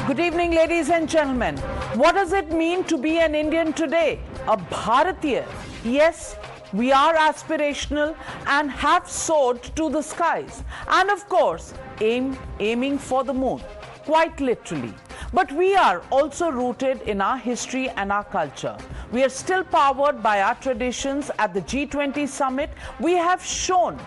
Good evening, ladies and gentlemen. What does it mean to be an Indian today? A Bharatiya? Yes, we are aspirational and have soared to the skies. And of course, aiming for the moon, quite literally. But we are also rooted in our history and our culture. We are still powered by our traditions. At the G20 Summit, we have shown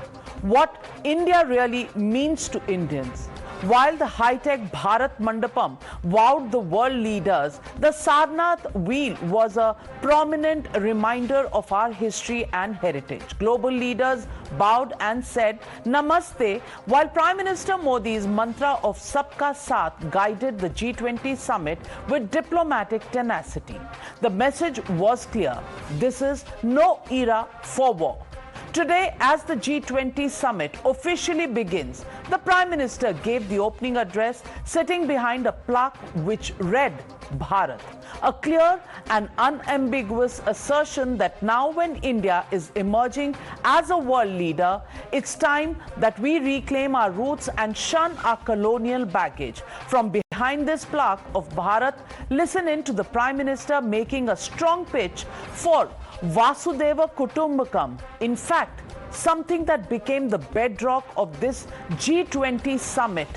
what India really means to Indians. While the high-tech Bharat Mandapam wowed the world leaders, the Sarnath wheel was a prominent reminder of our history and heritage. Global leaders bowed and said Namaste, while Prime Minister Modi's mantra of Sabka Saath guided the G20 summit with diplomatic tenacity. The message was clear: this is no era for war. Today, as the G20 summit officially begins, the Prime Minister gave the opening address sitting behind a plaque which read Bharat, a clear and unambiguous assertion that now when India is emerging as a world leader, it's time that we reclaim our roots and shun our colonial baggage. From behind this plaque of Bharat, listen in to the Prime Minister making a strong pitch for Vasudeva Kutumbakam. In fact, something that became the bedrock of this G20 summit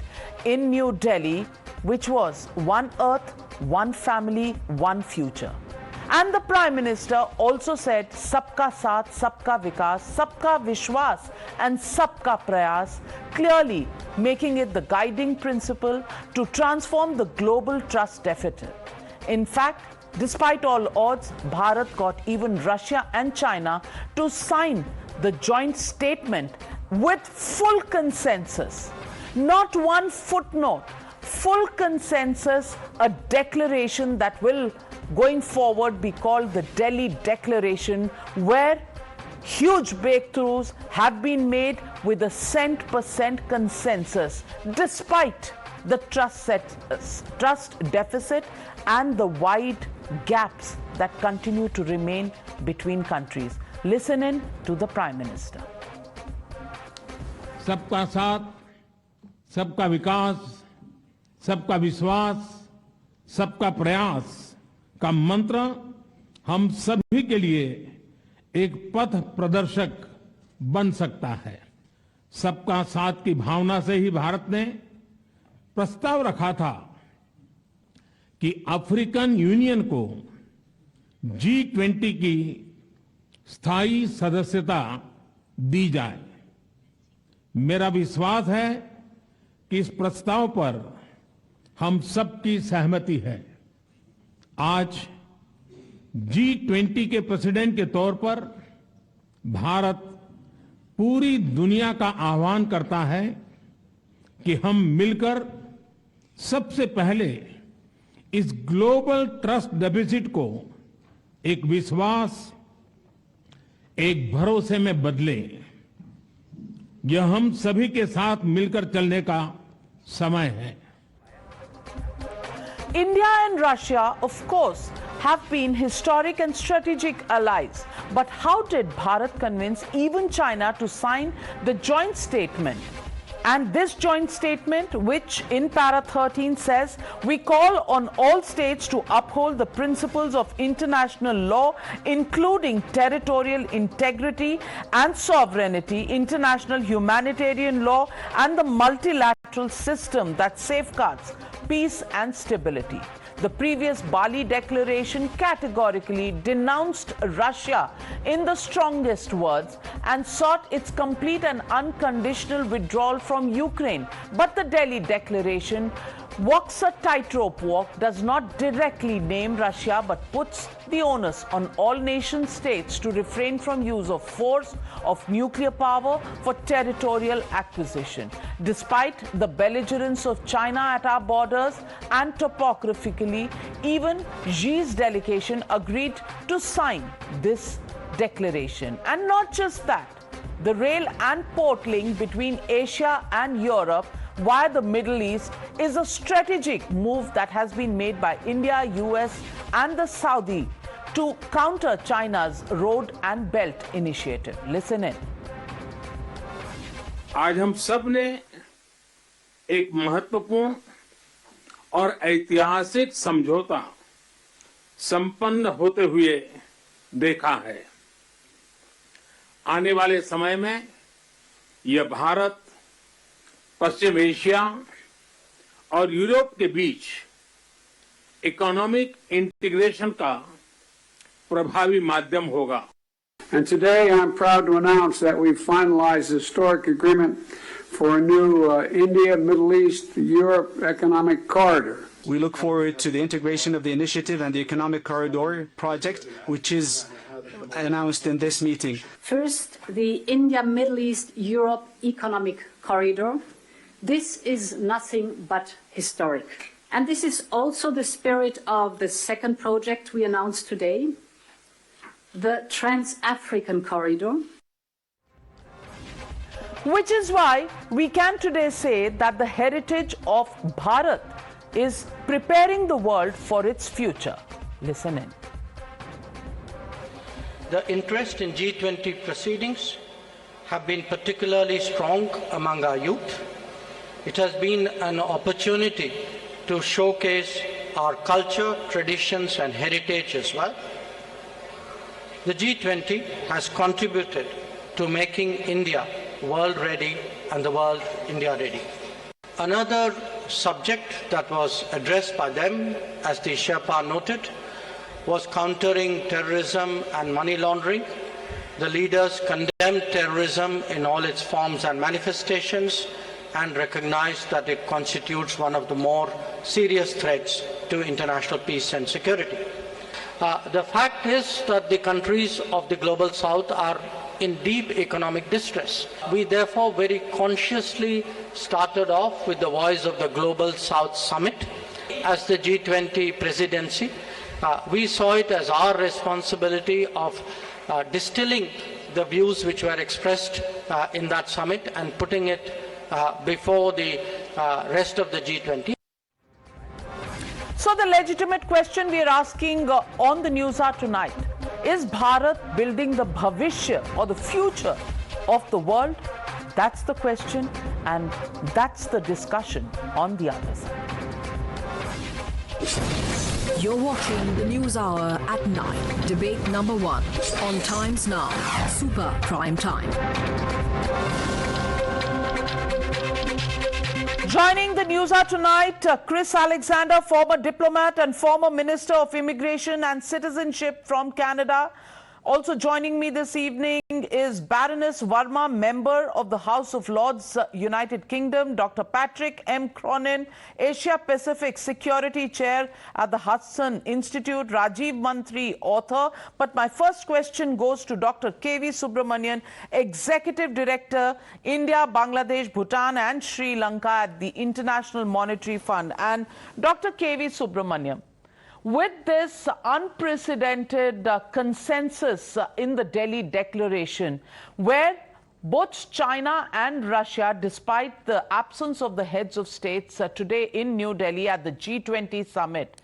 in New Delhi, which was one earth, one family, one future. And the Prime Minister also said Sabka Saath, Sabka Vikas, Sabka Vishwas and Sabka Prayas, clearly making it the guiding principle to transform the global trust deficit. In fact, despite all odds, Bharat got even Russia and China to sign the joint statement with full consensus. Not one footnote, full consensus, a declaration that will, going forward, be called the Delhi Declaration, where huge breakthroughs have been made with a cent-per-cent consensus, despite the trust deficit and the wide gaps that continue to remain between countries. Listen in to the Prime Minister. सबका साथ, सबका विकास, सबका विश्वास, सबका प्रयास का मंत्र हम सभी के लिए एक पथ प्रदर्शक बन सकता है। सबका साथ की भावना से ही भारत ने प्रस्ताव रखा था कि अफ्रीकन यूनियन को G20 की स्थायी सदस्यता दी जाए। मेरा विश्वास है कि इस प्रस्ताव पर हम सबकी सहमति है। आज G20 के प्रेसिडेंट के तौर पर भारत पूरी दुनिया का आह्वान करता है कि हम मिलकर सबसे पहले इस ग्लोबल ट्रस्ट डेफिसिट को एक विश्वास, एक भरोसे में बदलें। यह हम सभी के साथ मिलकर चलने का समय है। India and Russia, of course, have been historic and strategic allies. But how did Bharat convince even China to sign the joint statement? And this joint statement, which in para 13 says, we call on all states to uphold the principles of international law, including territorial integrity and sovereignty, international humanitarian law, and the multilateral system that safeguards peace and stability. The previous Bali Declaration categorically denounced Russia in the strongest words and sought its complete and unconditional withdrawal from Ukraine. But the Delhi Declaration walks a tightrope walk, does not directly name Russia, but puts the onus on all nation states to refrain from use of force, of nuclear power for territorial acquisition. Despite the belligerence of China at our borders and topographically, even Xi's delegation agreed to sign this declaration. And not just that, the rail and port link between Asia and Europe via the Middle East is a strategic move that has been made by India, US and the Saudi to counter China's Road and Belt initiative. Listen in. आज हम सब ने एक महत्वपूर्ण और ऐतिहासिक समझौता संपन्न होते हुए देखा है। आने वाले समय में यह भारत, पश्चिम एशिया और यूरोप के बीच इकोनॉमिक इंटीग्रेशन का प्रभावी माध्यम होगा। And today I'm proud to announce that we've finalized the historic agreement for a new India, Middle East, Europe economic corridor. We look forward to the integration of the initiative and the Economic Corridor project, which is announced in this meeting. First, the India, Middle East, Europe economic corridor. This is nothing but historic. And this is also the spirit of the second project we announced today, the Trans-African Corridor. Which is why we can today say that the heritage of Bharat is preparing the world for its future. Listen in. The interest in G20 proceedings have been particularly strong among our youth. It has been an opportunity to showcase our culture, traditions and heritage as well. The G20 has contributed to making India world ready and the world India ready. Another subject that was addressed by them, as the Sherpa noted, was countering terrorism and money laundering. The leaders condemned terrorism in all its forms and manifestations and recognized that it constitutes one of the more serious threats to international peace and security. The fact is that the countries of the Global South are in deep economic distress. We therefore very consciously started off with the Voice of the Global South Summit. As the G20 presidency, we saw it as our responsibility of distilling the views which were expressed in that summit and putting it before the rest of the G20. So the legitimate question we are asking on the NewsHour tonight, is Bharat building the bhavishya or the future of the world? That's the question, and that's the discussion on the other side. You're watching the NewsHour at 9, debate number 1 on Times Now, Super Prime Time. Joining the NewsHour tonight, Chris Alexander, former diplomat and former Minister of Immigration and Citizenship from Canada. Also joining me this evening is Baroness Verma, member of the House of Lords, United Kingdom, Dr. Patrick M. Cronin, Asia Pacific Security Chair at the Hudson Institute, Rajiv Mantri, author. But my first question goes to Dr. K V Subramanian, Executive Director, India, Bangladesh, Bhutan and Sri Lanka at the International Monetary Fund. And Dr. K V Subramanian, with this unprecedented consensus in the Delhi Declaration, where both China and Russia, despite the absence of the heads of states today in New Delhi at the G20 Summit,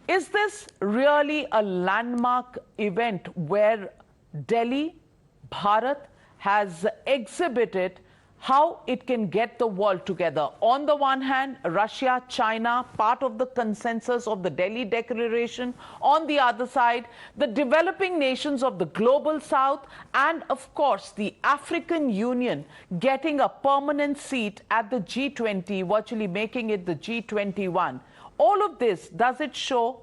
is this really a landmark event where Delhi, Bharat, has exhibited how it can get the world together? On the one hand, Russia, China, part of the consensus of the Delhi Declaration. On the other side, the developing nations of the Global South, and of course, the African Union getting a permanent seat at the G20, virtually making it the G21. All of this, does it show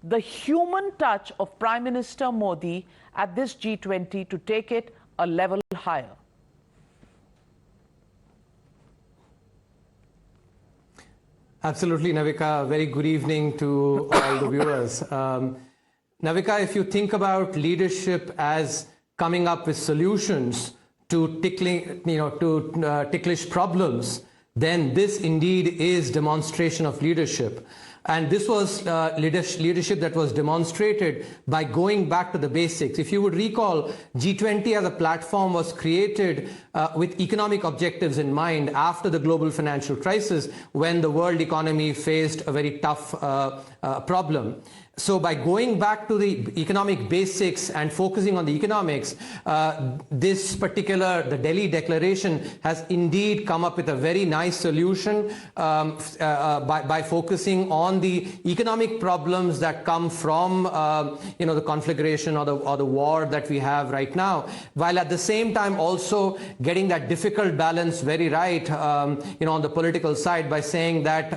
the human touch of Prime Minister Modi at this G20 to take it a level higher? Absolutely, Navika. Very good evening to all the viewers. Navika, if you think about leadership as coming up with solutions to ticklish problems, then this indeed is demonstration of leadership. And this was leadership that was demonstrated by going back to the basics. If you would recall, G20 as a platform was created with economic objectives in mind after the global financial crisis, when the world economy faced a very tough problem. So by going back to the economic basics and focusing on the economics, the Delhi Declaration has indeed come up with a very nice solution by focusing on the economic problems that come from the conflagration or the war that we have right now, while at the same time also getting that difficult balance very right on the political side by saying that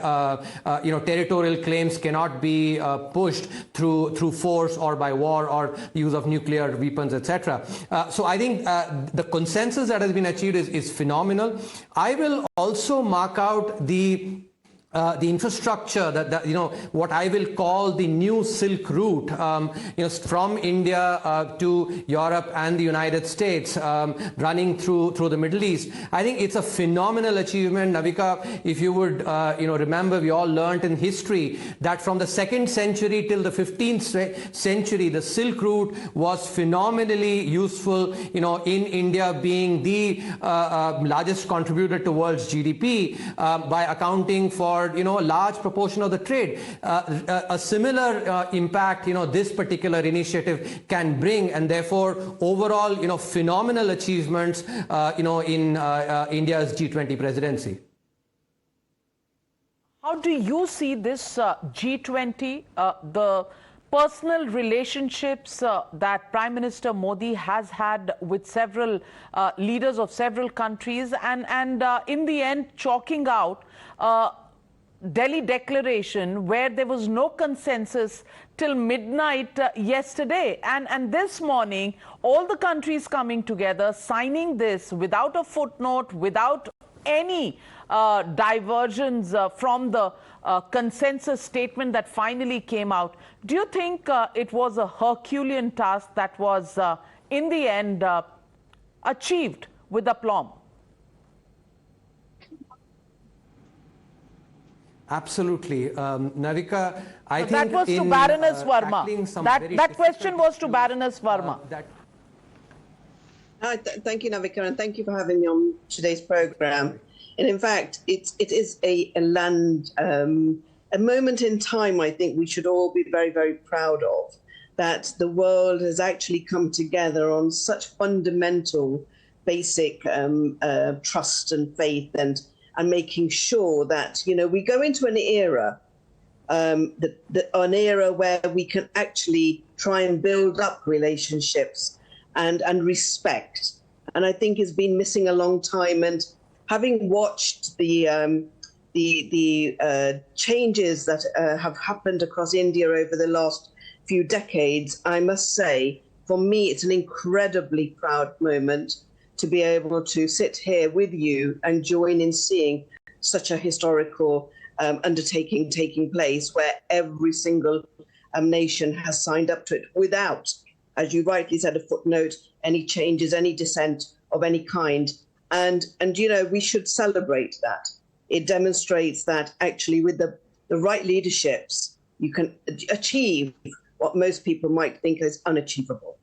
territorial claims cannot be pushed through force or by war or use of nuclear weapons, etc. So I think the consensus that has been achieved is phenomenal. I will also mark out the infrastructure that what I will call the new Silk Route, from India to Europe and the United States, running through the Middle East. I think it's a phenomenal achievement, Navika. If you would, remember, we all learned in history that from the 2nd century till the 15th century, the Silk Route was phenomenally useful. In India being the largest contributor to world's GDP by accounting for a large proportion of the trade. A similar impact this particular initiative can bring, and therefore overall phenomenal achievements in India's G20 presidency. How do you see this G20, the personal relationships that Prime Minister Modi has had with several leaders of several countries, and in the end chalking out Delhi Declaration where there was no consensus till midnight yesterday, and this morning all the countries coming together signing this without a footnote, without any divergence from the consensus statement that finally came out. Do you think it was a Herculean task that was in the end achieved with aplomb? Absolutely. Navika, I think that was to Baroness Verma. That question was to Baroness Verma. Thank you, Navika, and thank you for having me on today's program. And in fact, it is a moment in time I think we should all be very, very proud of, that the world has actually come together on such fundamental, basic trust and faith, and making sure that we go into an era, an era where we can actually try and build up relationships and respect. And I think it's been missing a long time. And having watched the changes that have happened across India over the last few decades, I must say, for me, it's an incredibly proud moment to be able to sit here with you and join in seeing such a historical undertaking taking place, where every single nation has signed up to it without, as you rightly said, a footnote, any changes, any dissent of any kind. And we should celebrate that. It demonstrates that actually with the right leaderships, you can achieve what most people might think is unachievable.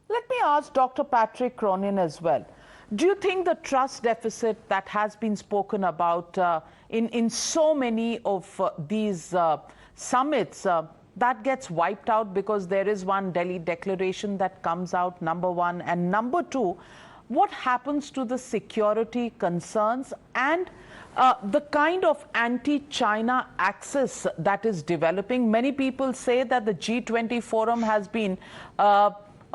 Let me ask Dr. Patrick Cronin as well. Do you think the trust deficit that has been spoken about in so many of these summits, that gets wiped out because there is one Delhi Declaration that comes out, number one? And number two, what happens to the security concerns and the kind of anti-China axis that is developing? Many people say that the G20 forum has been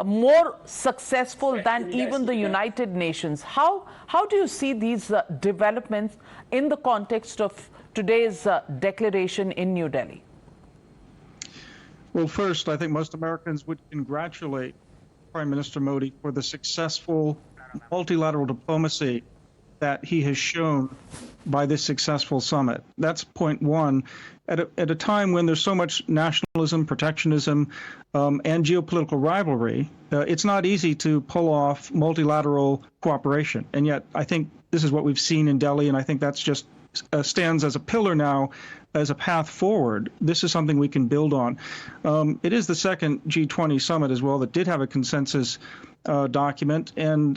more successful than even the United Nations. How do you see these developments in the context of today's declaration in New Delhi? Well, first, I think most Americans would congratulate Prime Minister Modi for the successful multilateral diplomacy that he has shown by this successful summit. That's point one. At a time when there's so much nationalism, protectionism, and geopolitical rivalry, it's not easy to pull off multilateral cooperation. And yet, I think this is what we've seen in Delhi, and I think that's just stands as a pillar now as a path forward, this is something we can build on. It is the second G20 summit as well that did have a consensus document, and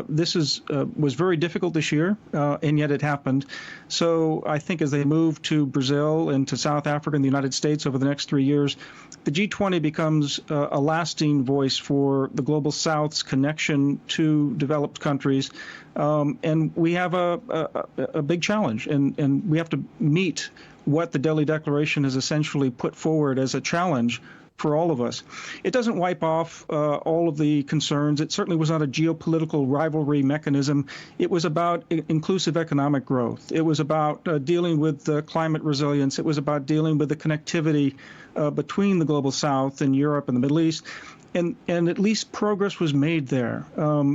this was very difficult this year, and yet it happened. So I think as they move to Brazil and to South Africa and the United States over the next 3 years, the G20 becomes a lasting voice for the Global South's connection to developed countries. And we have a big challenge, and we have to meet what the Delhi Declaration has essentially put forward as a challenge for all of us. It doesn't wipe off all of the concerns. It certainly was not a geopolitical rivalry mechanism. It was about inclusive economic growth. It was about dealing with climate resilience. It was about dealing with the connectivity between the Global South and Europe and the Middle East. And at least progress was made there.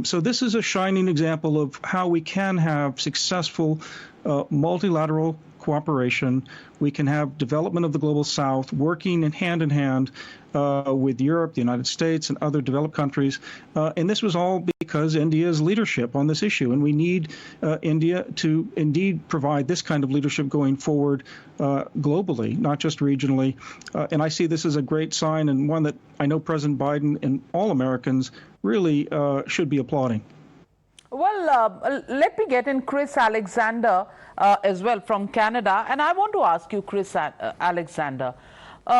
So this is a shining example of how we can have successful multilateral cooperation. We can have development of the Global South working in hand with Europe, the United States, and other developed countries. And this was all because India's leadership on this issue. And we need India to indeed provide this kind of leadership going forward globally, not just regionally. And I see this as a great sign, and one that I know President Biden and all Americans really should be applauding. Well, let me get in Chris Alexander as well from Canada. And I want to ask you, Chris Alexander,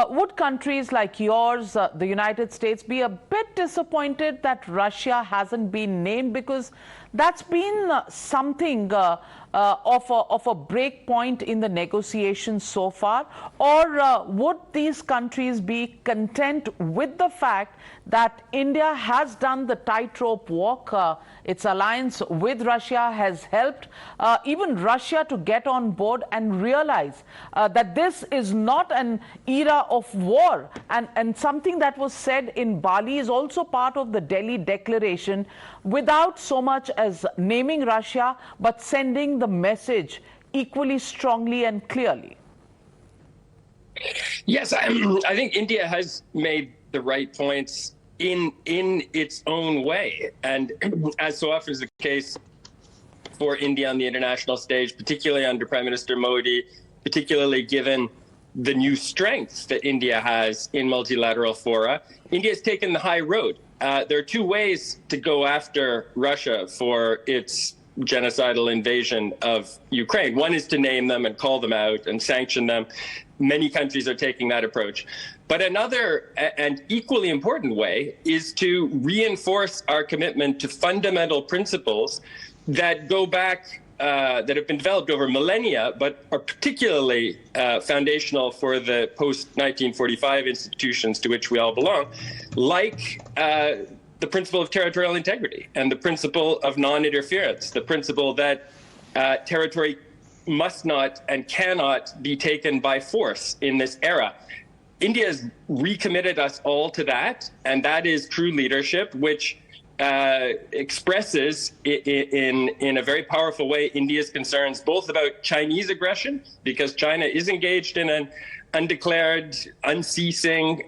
would countries like yours, the United States, be a bit disappointed that Russia hasn't been named? Because that's been something of a break point in the negotiations so far. Or would these countries be content with the fact that India has done the tightrope walk? Its alliance with Russia has helped even Russia to get on board and realize that this is not an era of war. And something that was said in Bali is also part of the Delhi Declaration, without so much as naming Russia, but sending the message equally strongly and clearly. Yes, I think India has made the right points in its own way. And as so often is the case for India on the international stage, particularly under Prime Minister Modi, particularly given the new strength that India has in multilateral fora, India has taken the high road. There are two ways to go after Russia for its genocidal invasion of Ukraine. One is to name them and call them out and sanction them. Many countries are taking that approach. But another and equally important way is to reinforce our commitment to fundamental principles that go back, that have been developed over millennia, but are particularly foundational for the post-1945 institutions to which we all belong, like the principle of territorial integrity and the principle of non-interference, the principle that territory must not and cannot be taken by force in this era. India has recommitted us all to that, and that is true leadership, which expresses in a very powerful way India's concerns both about Chinese aggression, because China is engaged in an undeclared, unceasing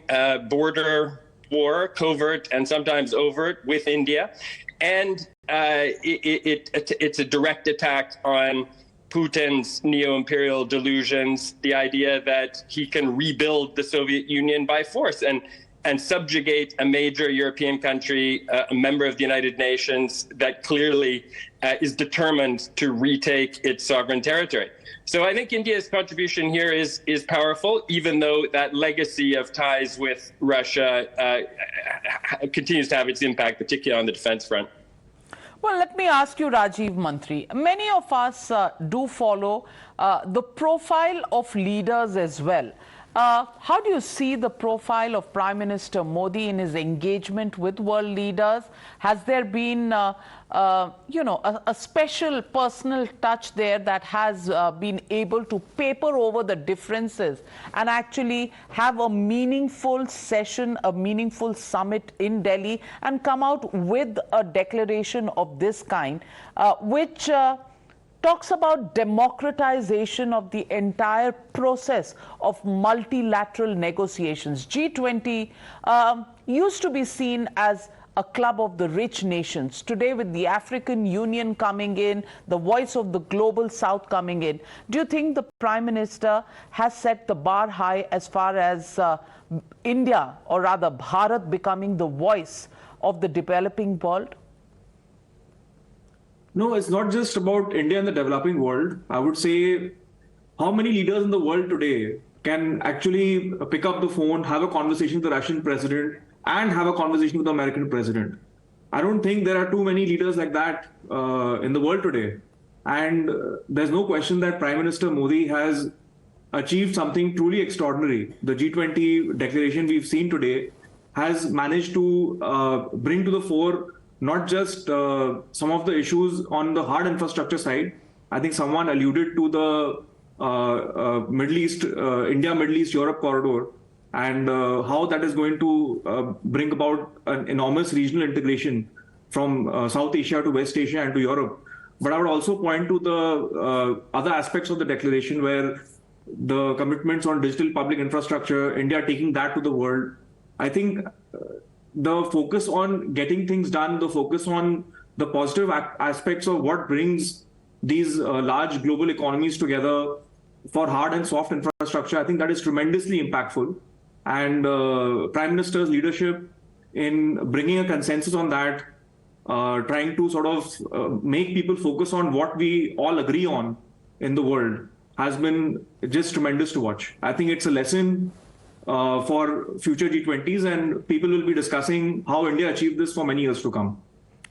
border war, covert and sometimes overt, with India, and it's a direct attack on Putin's neo-imperial delusions, the idea that he can rebuild the Soviet Union by force and subjugate a major European country, a member of the United Nations, that clearly is determined to retake its sovereign territory. So I think India's contribution here is powerful, even though that legacy of ties with Russia continues to have its impact, particularly on the defense front. Well, let me ask you, Rajiv Mantri. Many of us do follow the profile of leaders as well. How do you see the profile of Prime Minister Modi in his engagement with world leaders? Has there been, a special personal touch there that has been able to paper over the differences and actually have a meaningful session, a meaningful summit in Delhi and come out with a declaration of this kind, which talks about democratization of the entire process of multilateral negotiations? G20 used to be seen as a club of the rich nations. Today, with the African Union coming in, the voice of the global South coming in, do you think the Prime Minister has set the bar high as far as India, or rather Bharat, becoming the voice of the developing world? No, it's not just about India and the developing world. I would say, how many leaders in the world today can actually pick up the phone, have a conversation with the Russian president, and have a conversation with the American president? I don't think there are too many leaders like that in the world today. And there's no question that Prime Minister Modi has achieved something truly extraordinary. The G20 declaration we've seen today has managed to bring to the fore not just some of the issues on the hard infrastructure side. I think someone alluded to the Middle East, India, Middle East, Europe corridor, and how that is going to bring about an enormous regional integration from South Asia to West Asia and to Europe. But I would also point to the other aspects of the declaration, where the commitments on digital public infrastructure, India taking that to the world. I think the focus on getting things done, the focus on the positive aspects of what brings these large global economies together for hard and soft infrastructure, I think that is tremendously impactful. And Prime Minister's leadership in bringing a consensus on that, trying to sort of make people focus on what we all agree on in the world, has been just tremendous to watch. I think it's a lesson for future G20s, and people will be discussing how India achieved this for many years to come.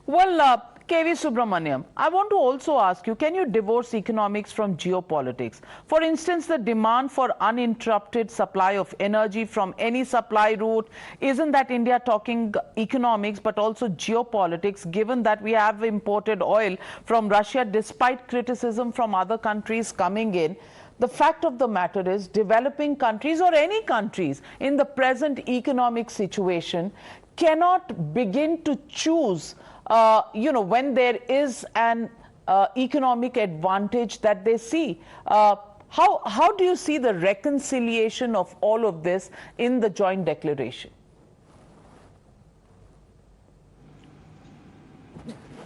Well, KV Subramanian, I want to also ask you, can you divorce economics from geopolitics? For instance, the demand for uninterrupted supply of energy from any supply route, isn't that India talking economics but also geopolitics, given that we have imported oil from Russia despite criticism from other countries coming in? The fact of the matter is, developing countries or any countries in the present economic situation cannot begin to choose when there is an economic advantage that they see. How do you see the reconciliation of all of this in the joint declaration?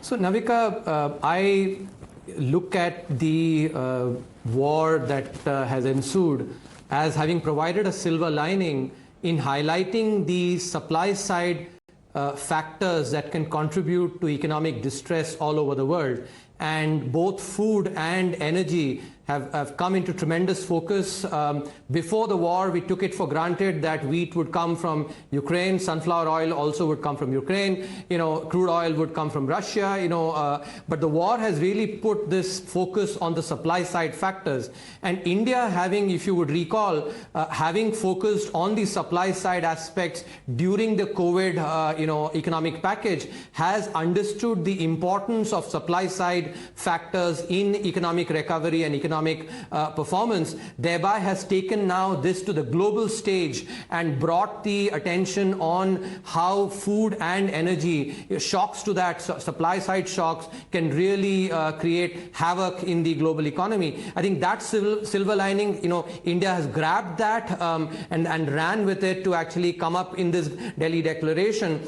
So, Navika, I look at the war that has ensued as having provided a silver lining in highlighting the supply side factors that can contribute to economic distress all over the world. And both food and energy have come into tremendous focus. Before the war, we took it for granted that wheat would come from Ukraine, sunflower oil also would come from Ukraine, crude oil would come from Russia, but the war has really put this focus on the supply side factors. And India having, if you would recall, having focused on the supply side aspects during the COVID, economic package, has understood the importance of supply side factors in economic recovery and economic performance, thereby has taken now this to the global stage and brought the attention on how food and energy shocks to that, supply side shocks, can really create havoc in the global economy. I think that silver lining, India has grabbed that and ran with it to actually come up in this Delhi declaration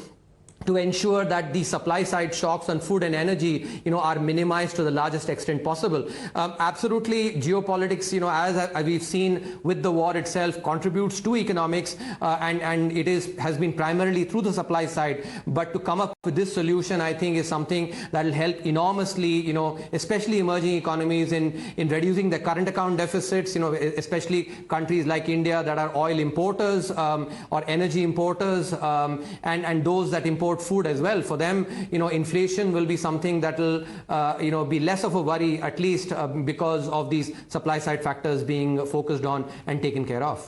to ensure that the supply side shocks on food and energy, are minimized to the largest extent possible. Absolutely, geopolitics, as we've seen with the war itself, contributes to economics, and it has been primarily through the supply side. But to come up with this solution, I think, is something that will help enormously, especially emerging economies in reducing the current account deficits, especially countries like India that are oil importers or energy importers, and those that import food as well. For them, inflation will be something that will, be less of a worry, at least because of these supply side factors being focused on and taken care of.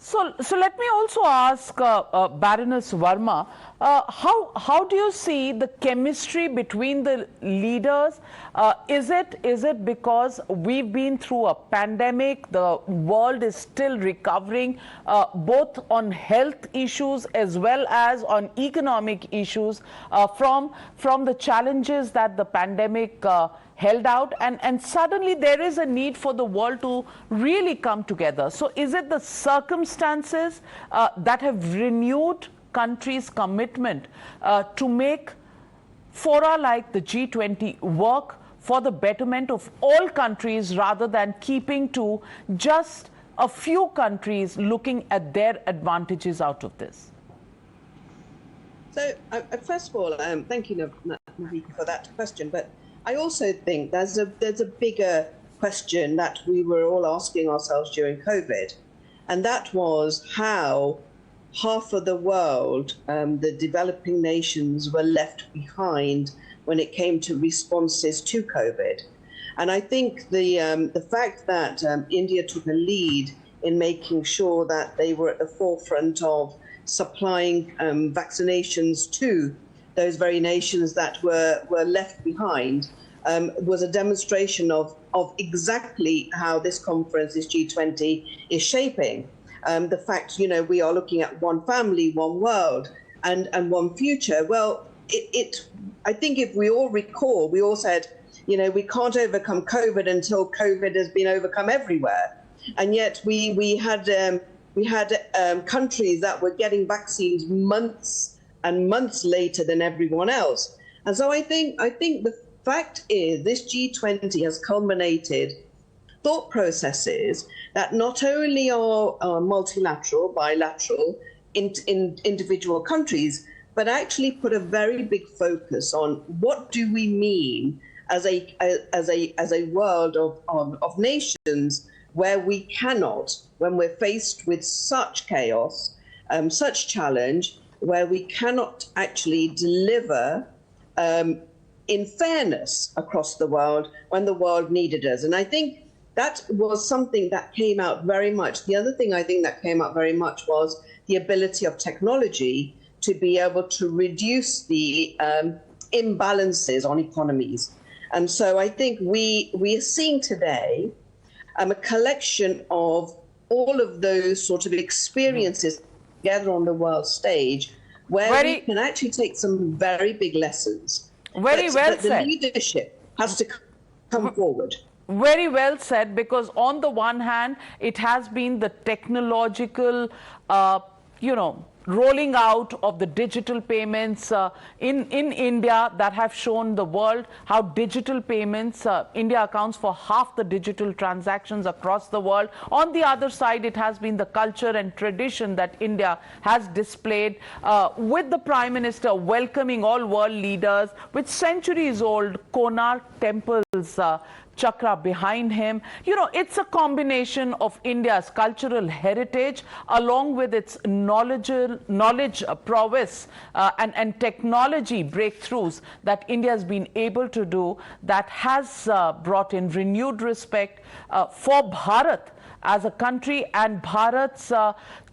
So let me also ask Baroness Verma, how do you see the chemistry between the leaders? Is it because we've been through a pandemic, the world is still recovering, both on health issues as well as on economic issues from the challenges that the pandemic held out, and suddenly there is a need for the world to really come together? So is it the circumstances that have renewed countries' commitment to make fora like the G20 work for the betterment of all countries rather than keeping to just a few countries looking at their advantages out of this? So, first of all, thank you, Navika, for that question. But I also think there's a bigger question that we were all asking ourselves during COVID, and that was how half of the world, the developing nations, were left behind when it came to responses to COVID. And I think the fact that India took a lead in making sure that they were at the forefront of supplying vaccinations to those very nations that were left behind was a demonstration of exactly how this conference, this G20, is shaping. The fact, we are looking at one family, one world, and one future. Well, I think if we all recall, we all said, we can't overcome COVID until COVID has been overcome everywhere. And yet we had countries that were getting vaccines months and months later than everyone else. And so I think the fact is this G20 has culminated thought processes that not only are multilateral, bilateral, in individual countries, but actually put a very big focus on what do we mean as a world of nations where we cannot, when we're faced with such chaos, such challenge, where we cannot actually deliver in fairness across the world when the world needed us. And I think that was something that came out very much. The other thing I think that came out very much was the ability of technology to be able to reduce the imbalances on economies. And so I think we are seeing today a collection of all of those sort of experiences together on the world stage where we can actually take some very big lessons. Very well said. The leadership has to come forward. Very well said, because on the one hand, it has been the technological, rolling out of the digital payments in India that have shown the world how digital payments, India accounts for half the digital transactions across the world. On the other side, it has been the culture and tradition that India has displayed with the Prime Minister welcoming all world leaders with centuries-old Konark temples chakra behind him. It's a combination of India's cultural heritage along with its knowledge prowess and technology breakthroughs that India has been able to do that has brought in renewed respect for Bharat as a country and Bharat's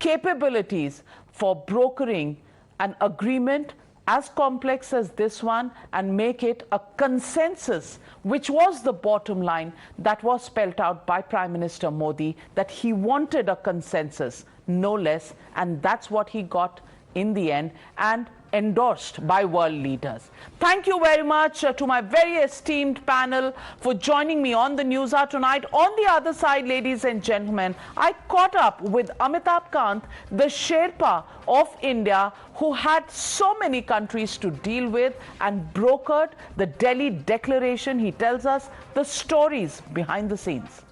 capabilities for brokering an agreement as complex as this one and make it a consensus, which was the bottom line that was spelled out by Prime Minister Modi, that he wanted a consensus, no less, and that's what he got in the end and endorsed by world leaders. Thank you very much to my very esteemed panel for joining me on the NewsHour tonight. On the other side, ladies and gentlemen, I caught up with Amitabh Kant, the Sherpa of India, who had so many countries to deal with and brokered the Delhi Declaration. He tells us the stories behind the scenes.